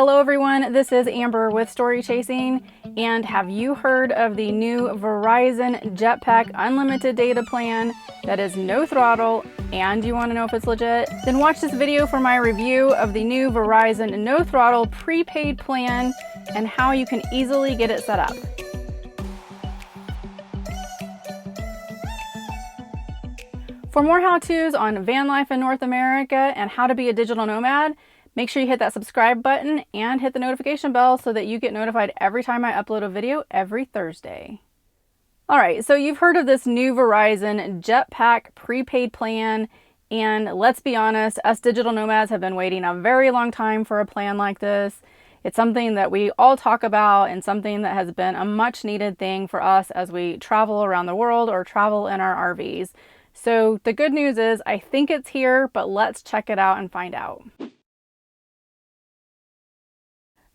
Hello everyone, this is Amber with Story Chasing, and have you heard of the new Verizon Jetpack Unlimited Data plan that is no throttle and you want to know if it's legit? Then watch this video for my review of the new Verizon No Throttle prepaid plan and how you can easily get it set up. For more how-tos on van life in North America and how to be a digital nomad, make sure you hit that subscribe button and hit the notification bell so that you get notified every time I upload a video every Thursday. All right, so you've heard of this new Verizon Jetpack prepaid plan, and let's be honest, us digital nomads have been waiting a very long time for a plan like this. It's something that we all talk about and something that has been a much needed thing for us as we travel around the world or travel in our RVs. So the good news is I think it's here, but let's check it out and find out.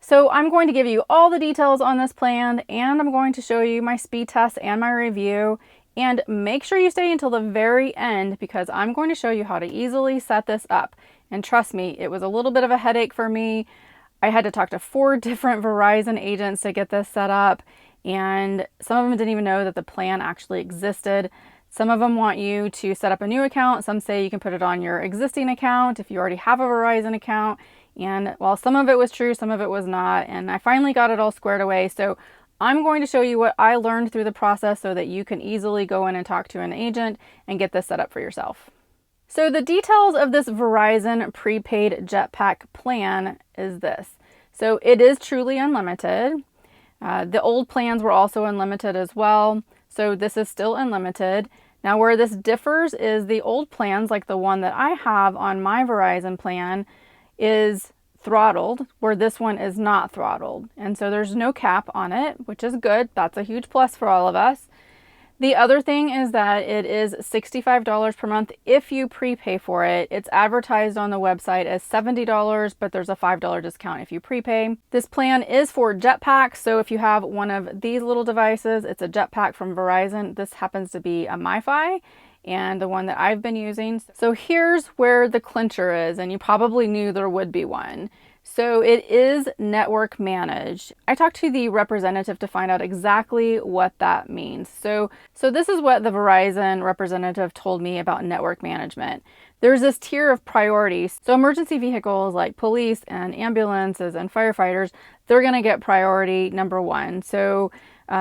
So I'm going to give you all the details on this plan, and I'm going to show you my speed test and my review. And make sure you stay until the very end because I'm going to show you how to easily set this up. And trust me, it was a little bit of a headache for me. I had to talk to 4 different Verizon agents to get this set up, and some of them didn't even know that the plan actually existed. Some of them want you to set up a new account. Some say you can put it on your existing account if you already have a Verizon account. And while some of it was true, some of it was not. And I finally got it all squared away. So I'm going to show you what I learned through the process so that you can easily go in and talk to an agent and get this set up for yourself. So the details of this Verizon prepaid Jetpack plan is this. So it is truly unlimited. The old plans were also unlimited as well. So this is still unlimited. Now where this differs is the old plans, like the one that I have on my Verizon plan, is throttled, where this one is not throttled. And so there's no cap on it, which is good. That's a huge plus for all of us. The other thing is that it is $65 per month if you prepay for it. It's advertised on the website as $70, but there's a $5 discount if you prepay. This plan is for jetpacks, so if you have one of these little devices, it's a jetpack from Verizon. This happens to be a MiFi and the one that I've been using. So here's where the clincher is, and you probably knew there would be one. So it is network managed. I talked to the representative to find out exactly what that means. So this is what the Verizon representative told me about network management. There's this tier of priorities. So emergency vehicles like police and ambulances and firefighters, they're gonna get priority number 1. So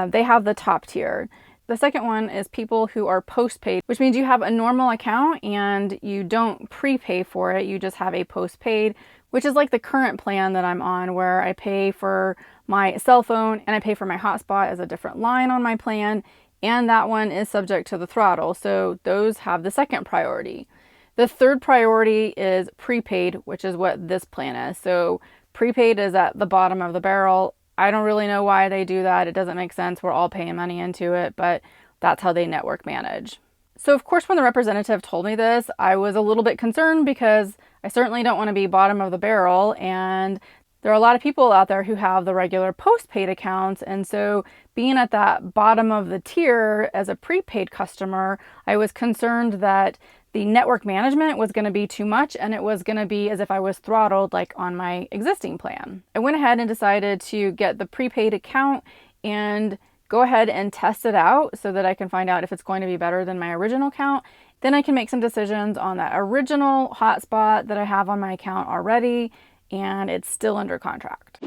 they have the top tier. The second one is people who are postpaid, which means you have a normal account and you don't prepay for it. You just have a postpaid, which is like the current plan that I'm on, where I pay for my cell phone and I pay for my hotspot as a different line on my plan. And that one is subject to the throttle. So those have the second priority. The third priority is prepaid, which is what this plan is. So prepaid is at the bottom of the barrel. I don't really know why they do that. It doesn't make sense. We're all paying money into it, but that's how they network manage. So of course, when the representative told me this, I was a little bit concerned because I certainly don't want to be bottom of the barrel. And there are a lot of people out there who have the regular postpaid accounts. And so being at that bottom of the tier as a prepaid customer, I was concerned that the network management was going to be too much and it was going to be as if I was throttled like on my existing plan. I went ahead and decided to get the prepaid account and go ahead and test it out so that I can find out if it's going to be better than my original account. Then I can make some decisions on that original hotspot that I have on my account already, and it's still under contract.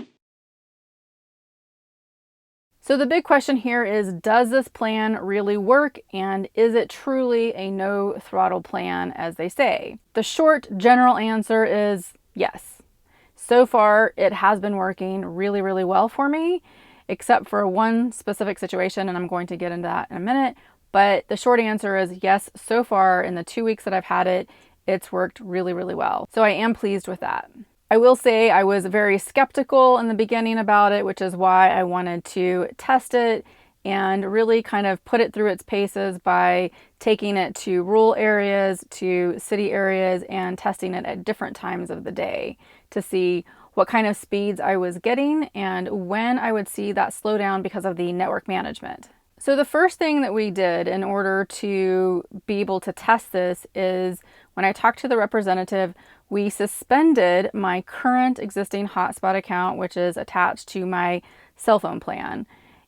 So the big question here is, does this plan really work, and is it truly a no throttle plan as they say? The short general answer is yes. So far it has been working really, really well for me, except for one specific situation, and I'm going to get into that in a minute. But the short answer is yes, so far in the 2 weeks that I've had it, it's worked really, really well. So I am pleased with that. I will say I was very skeptical in the beginning about it, which is why I wanted to test it and really kind of put it through its paces by taking it to rural areas, to city areas, and testing it at different times of the day to see what kind of speeds I was getting and when I would see that slow down because of the network management. So the first thing that we did in order to be able to test this is when I talked to the representative, we suspended my current existing hotspot account, which is attached to my cell phone plan.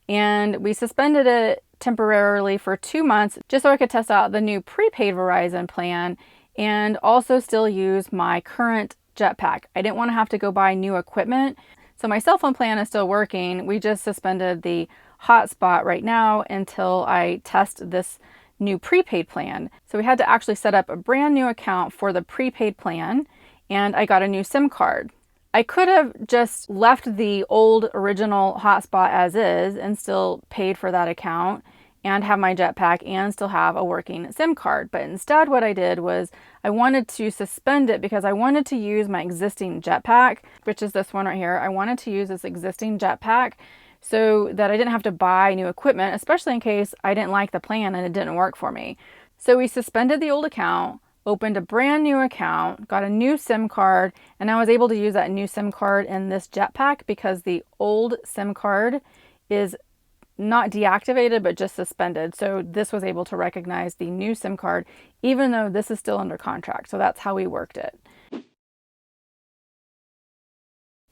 And we suspended it temporarily for 2 months just so I could test out the new prepaid Verizon plan and also still use my current jetpack. I didn't want to have to go buy new equipment. So my cell phone plan is still working. We just suspended the hotspot right now until I test this new prepaid plan. So we had to actually set up a brand new account for the prepaid plan, and I got a new SIM card. I could have just left the old original hotspot as is and still paid for that account and have my jetpack and still have a working SIM card. But instead what I did was I wanted to suspend it because I wanted to use my existing jetpack, which is this one right here. I wanted to use this existing jetpack so that I didn't have to buy new equipment, especially in case I didn't like the plan and it didn't work for me. So we suspended the old account, opened a brand new account, got a new SIM card, and I was able to use that new SIM card in this jetpack because the old SIM card is not deactivated, but just suspended. So this was able to recognize the new SIM card, even though this is still under contract. So that's how we worked it.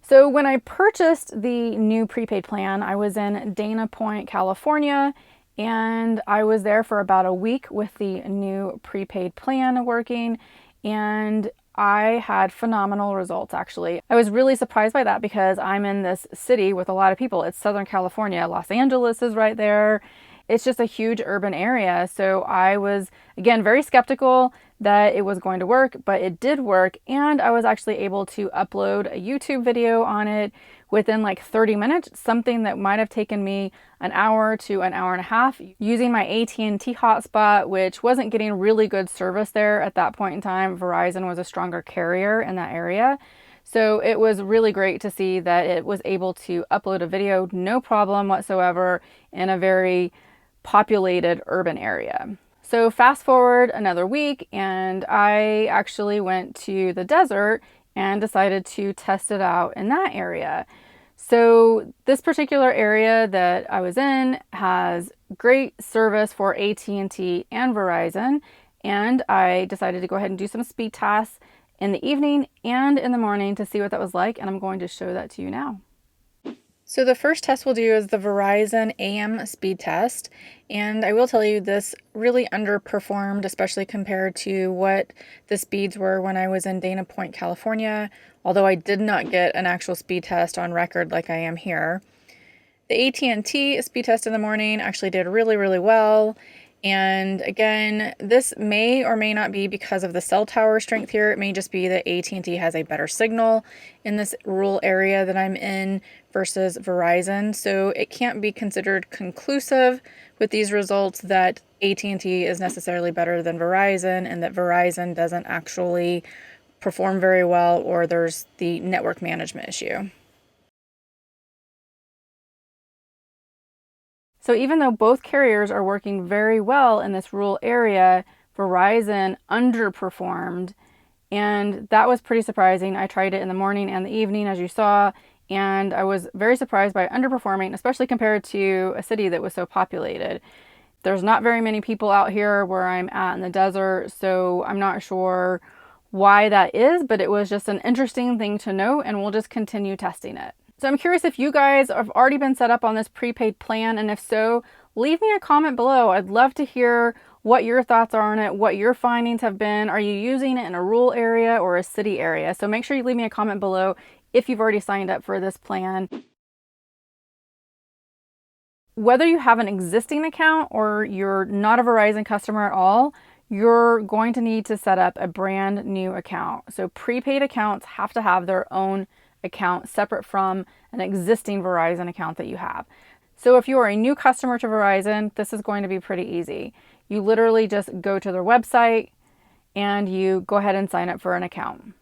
So when I purchased the new prepaid plan, I was in Dana Point, California, and I was there for about a week with the new prepaid plan working, and I had phenomenal results actually. I was really surprised by that because I'm in this city with a lot of people. It's Southern California. Los Angeles is right there. It's just a huge urban area. So I was, again, very skeptical that it was going to work, but it did work. And I was actually able to upload a YouTube video on it within like 30 minutes, something that might have taken me an hour to an hour and a half using my AT&T hotspot, which wasn't getting really good service there at that point in time. Verizon was a stronger carrier in that area. So it was really great to see that it was able to upload a video, no problem whatsoever, in a very populated urban area. So fast forward another week and I actually went to the desert and decided to test it out in that area. So this particular area that I was in has great service for AT&T and Verizon, and I decided to go ahead and do some speed tests in the evening and in the morning to see what that was like, and I'm going to show that to you now. So the first test we'll do is the Verizon AM speed test, and I will tell you this really underperformed, especially compared to what the speeds were when I was in Dana Point, California, although I did not get an actual speed test on record like I am here. The AT&T speed test in the morning actually did really, really well. And again, this may or may not be because of the cell tower strength here. It may just be that AT&T has a better signal in this rural area that I'm in versus Verizon. So it can't be considered conclusive with these results that AT&T is necessarily better than Verizon and that Verizon doesn't actually perform very well, or there's the network management issue. So even though both carriers are working very well in this rural area, Verizon underperformed, and that was pretty surprising. I tried it in the morning and the evening, as you saw, and I was very surprised by underperforming, especially compared to a city that was so populated. There's not very many people out here where I'm at in the desert, so I'm not sure why that is, but it was just an interesting thing to note, and we'll just continue testing it. So I'm curious if you guys have already been set up on this prepaid plan, and if so, leave me a comment below. I'd love to hear what your thoughts are on it, what your findings have been. Are you using it in a rural area or a city area? So make sure you leave me a comment below if you've already signed up for this plan. Whether you have an existing account or you're not a Verizon customer at all, you're going to need to set up a brand new account. So prepaid accounts have to have their own account separate from an existing Verizon account that you have. So if you are a new customer to Verizon, this is going to be pretty easy. You literally just go to their website and you go ahead and sign up for an account.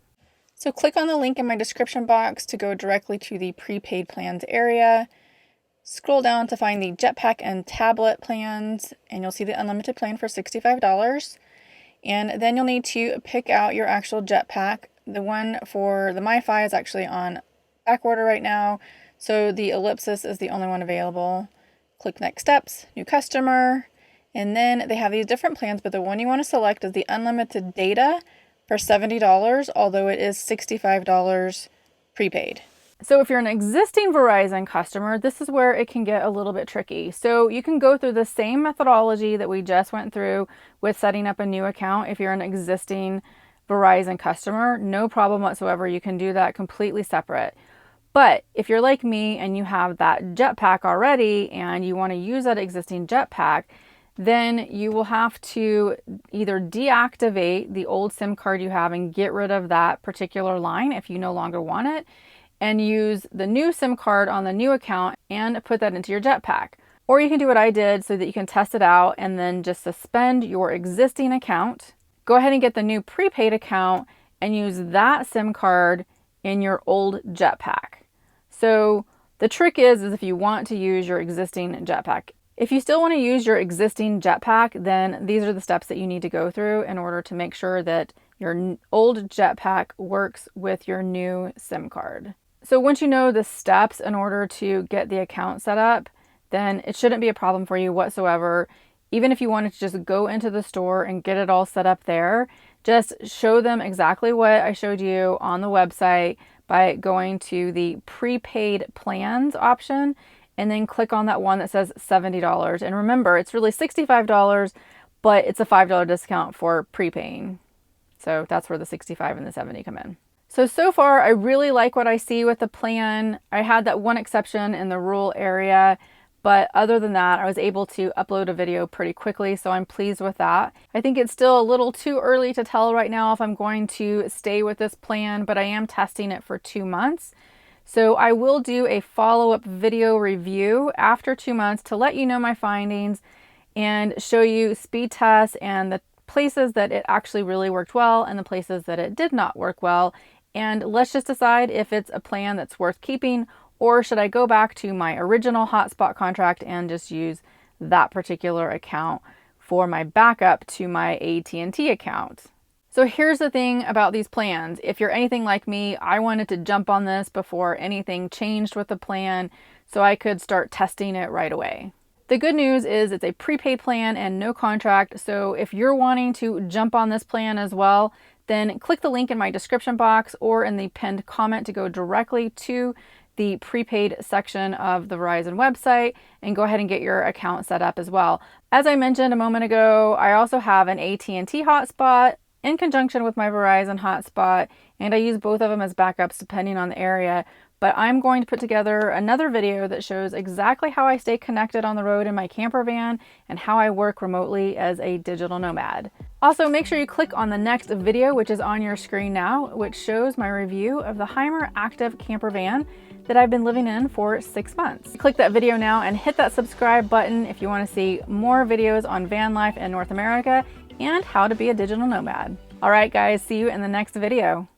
So click on the link in my description box to go directly to the prepaid plans area. Scroll down to find the jetpack and tablet plans, and you'll see the unlimited plan for $65. And then you'll need to pick out your actual jetpack. The one for the MiFi is actually on back order right now, so the Ellipsis is the only one available. Click Next Steps, New Customer, and then they have these different plans, but the one you want to select is the Unlimited Data for $70, although it is $65 prepaid. So if you're an existing Verizon customer, this is where it can get a little bit tricky. So you can go through the same methodology that we just went through with setting up a new account. If you're an existing Verizon customer, no problem whatsoever. You can do that completely separate. But if you're like me and you have that jetpack already and you want to use that existing jetpack, then you will have to either deactivate the old SIM card you have and get rid of that particular line if you no longer want it, and use the new SIM card on the new account and put that into your jetpack. Or you can do what I did so that you can test it out and then just suspend your existing account, go ahead and get the new prepaid account and use that SIM card in your old jetpack. So the trick is if you want to use your existing jetpack. If you still want to use your existing jetpack, then these are the steps that you need to go through in order to make sure that your old jetpack works with your new SIM card. So once you know the steps in order to get the account set up, then it shouldn't be a problem for you whatsoever. Even if you wanted to just go into the store and get it all set up there, just show them exactly what I showed you on the website by going to the prepaid plans option and then click on that one that says $70. And remember, it's really $65, but it's a $5 discount for prepaying. So that's where the 65 and the 70 come in. So far, I really like what I see with the plan. I had that one exception in the rural area, but other than that, I was able to upload a video pretty quickly, so I'm pleased with that. I think it's still a little too early to tell right now if I'm going to stay with this plan, but I am testing it for 2 months. So I will do a follow-up video review after 2 months to let you know my findings and show you speed tests and the places that it actually really worked well and the places that it did not work well. And let's just decide if it's a plan that's worth keeping, or should I go back to my original hotspot contract and just use that particular account for my backup to my AT&T account. So here's the thing about these plans. If you're anything like me, I wanted to jump on this before anything changed with the plan so I could start testing it right away. The good news is it's a prepaid plan and no contract. So if you're wanting to jump on this plan as well, then click the link in my description box or in the pinned comment to go directly to the prepaid section of the Verizon website and go ahead and get your account set up as well. As I mentioned a moment ago, I also have an AT&T hotspot in conjunction with my Verizon hotspot, and I use both of them as backups depending on the area. But I'm going to put together another video that shows exactly how I stay connected on the road in my camper van and how I work remotely as a digital nomad. Also, make sure you click on the next video, which is on your screen now, which shows my review of the Heimer Active camper van that I've been living in for 6 months. Click that video now and hit that subscribe button if you want to see more videos on van life in North America and how to be a digital nomad. All right, guys, see you in the next video.